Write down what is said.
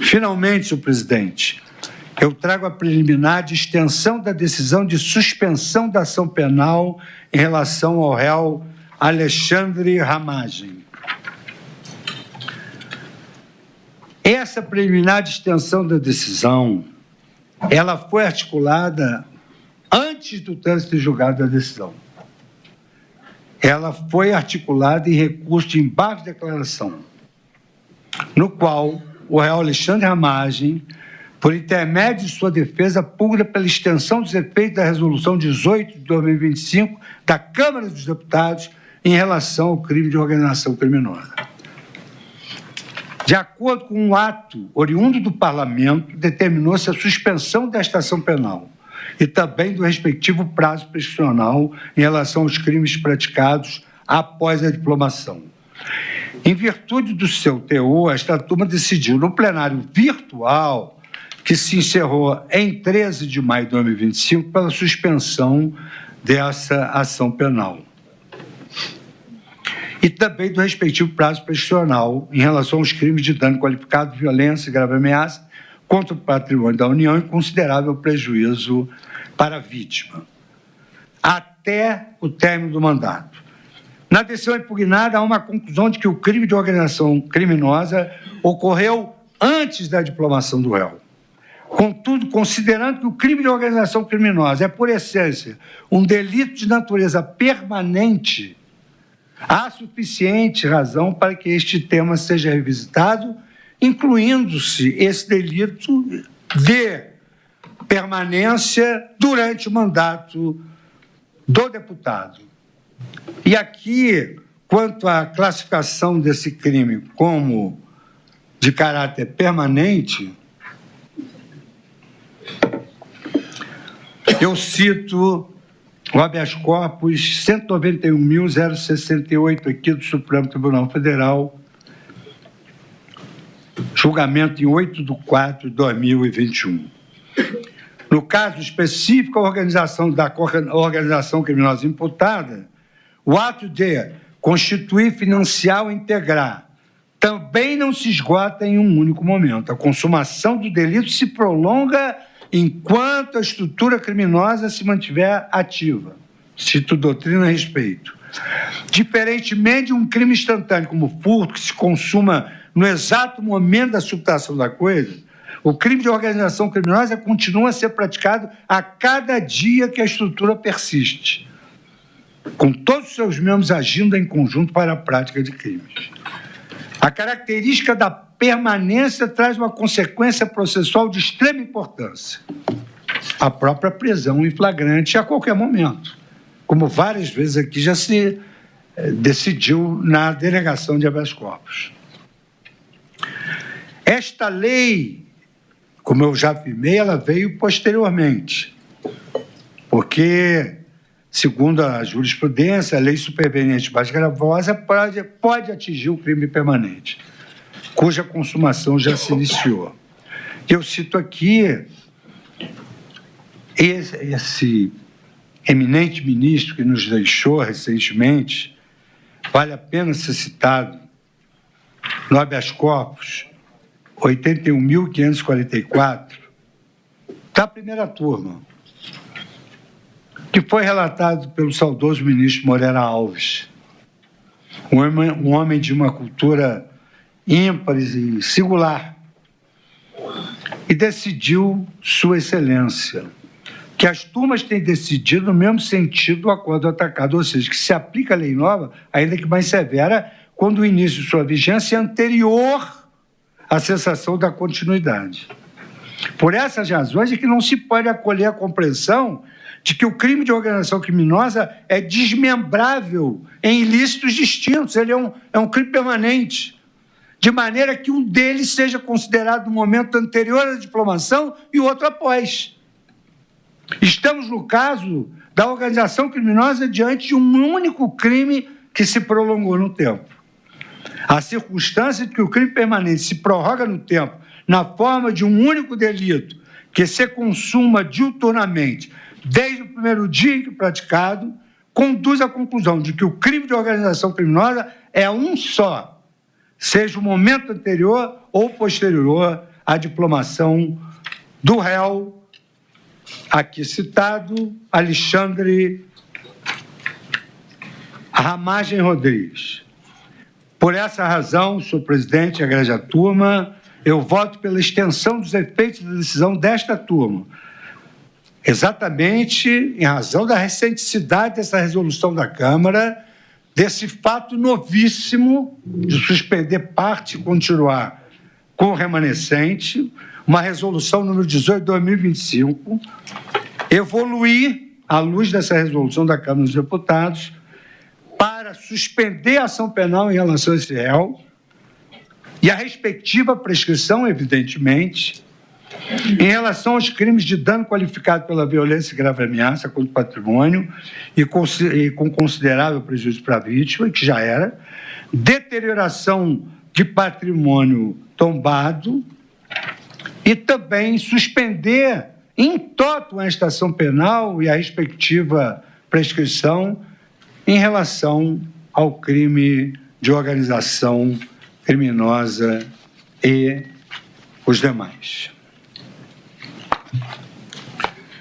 Finalmente, senhor presidente, eu trago a preliminar de extensão da decisão de suspensão da ação penal em relação ao réu Alexandre Ramagem. Essa preliminar de extensão da decisão, ela foi articulada antes do trânsito julgado da decisão. Ela foi articulada em recurso de embargo de declaração, no qual o réu Alexandre Ramagem, por intermédio de sua defesa, pugna pela extensão dos efeitos da Resolução 18 de 2025 da Câmara dos Deputados em relação ao crime de organização criminosa. De acordo com um ato oriundo do Parlamento, determinou-se a suspensão desta ação penal e também do respectivo prazo prescricional em relação aos crimes praticados após a diplomação. Em virtude do seu teor, esta turma decidiu, no plenário virtual, que se encerrou em 13 de maio de 2025, pela suspensão dessa ação penal. E também do respectivo prazo prescricional em relação aos crimes de dano qualificado, violência e grave ameaça contra o patrimônio da União e considerável prejuízo para a vítima, até o término do mandato. Na decisão impugnada, há uma conclusão de que o crime de organização criminosa ocorreu antes da diplomação do réu. Contudo, considerando que o crime de organização criminosa é, por essência, um delito de natureza permanente, há suficiente razão para que este tema seja revisitado, incluindo-se esse delito de permanência durante o mandato do deputado. E aqui, quanto à classificação desse crime como de caráter permanente, eu cito o habeas corpus 191.068 aqui do Supremo Tribunal Federal, julgamento em 8/4/2021. No caso específico, a organização criminosa imputada, o ato de constituir, financiar ou integrar também não se esgota em um único momento. A consumação do delito se prolonga enquanto a estrutura criminosa se mantiver ativa. Cito doutrina a respeito. Diferentemente de um crime instantâneo como furto, que se consuma no exato momento da subtração da coisa, o crime de organização criminosa continua a ser praticado a cada dia que a estrutura persiste, com todos os seus membros agindo em conjunto para a prática de crimes. A característica da permanência traz uma consequência processual de extrema importância: a própria prisão em flagrante a qualquer momento, como várias vezes aqui já se decidiu na denegação de habeas corpus. Esta lei, como eu já afirmei, ela veio posteriormente, porque, segundo a jurisprudência, a lei superveniente mais gravosa pode atingir o crime permanente, cuja consumação já se iniciou. Eu cito aqui esse eminente ministro que nos deixou recentemente, vale a pena ser citado, no habeas corpus 81.544, da primeira turma, que foi relatado pelo saudoso ministro Moreira Alves, um homem de uma cultura ímpar e singular, e decidiu Sua Excelência que as turmas têm decidido no mesmo sentido do acordo atacado, ou seja, que se aplica a lei nova, ainda que mais severa, quando o início de sua vigência é anterior à cessação da continuidade. Por essas razões é que não se pode acolher a compreensão de que o crime de organização criminosa é desmembrável em ilícitos distintos, ele é um crime permanente, de maneira que um deles seja considerado no momento anterior à diplomação e o outro após. Estamos no caso da organização criminosa diante de um único crime que se prolongou no tempo. A circunstância de que o crime permanente se prorroga no tempo na forma de um único delito que se consuma diuturnamente desde o primeiro dia em que praticado, conduz à conclusão de que o crime de organização criminosa é um só, seja o momento anterior ou posterior a diplomação do réu, aqui citado, Alexandre Ramagem Rodrigues. Por essa razão, senhor presidente, egrégia turma, eu voto pela extensão dos efeitos da decisão desta turma, exatamente em razão da recenticidade dessa resolução da Câmara, desse fato novíssimo de suspender parte e continuar com o remanescente, uma resolução número 18 de 2025, evoluir, à luz dessa resolução da Câmara dos Deputados, para suspender a ação penal em relação a esse réu e a respectiva prescrição, evidentemente, em relação aos crimes de dano qualificado pela violência e grave ameaça contra o patrimônio e com considerável prejuízo para a vítima, que já era, deterioração de patrimônio tombado e também suspender em toto a estação penal e a respectiva prescrição em relação ao crime de organização criminosa e os demais.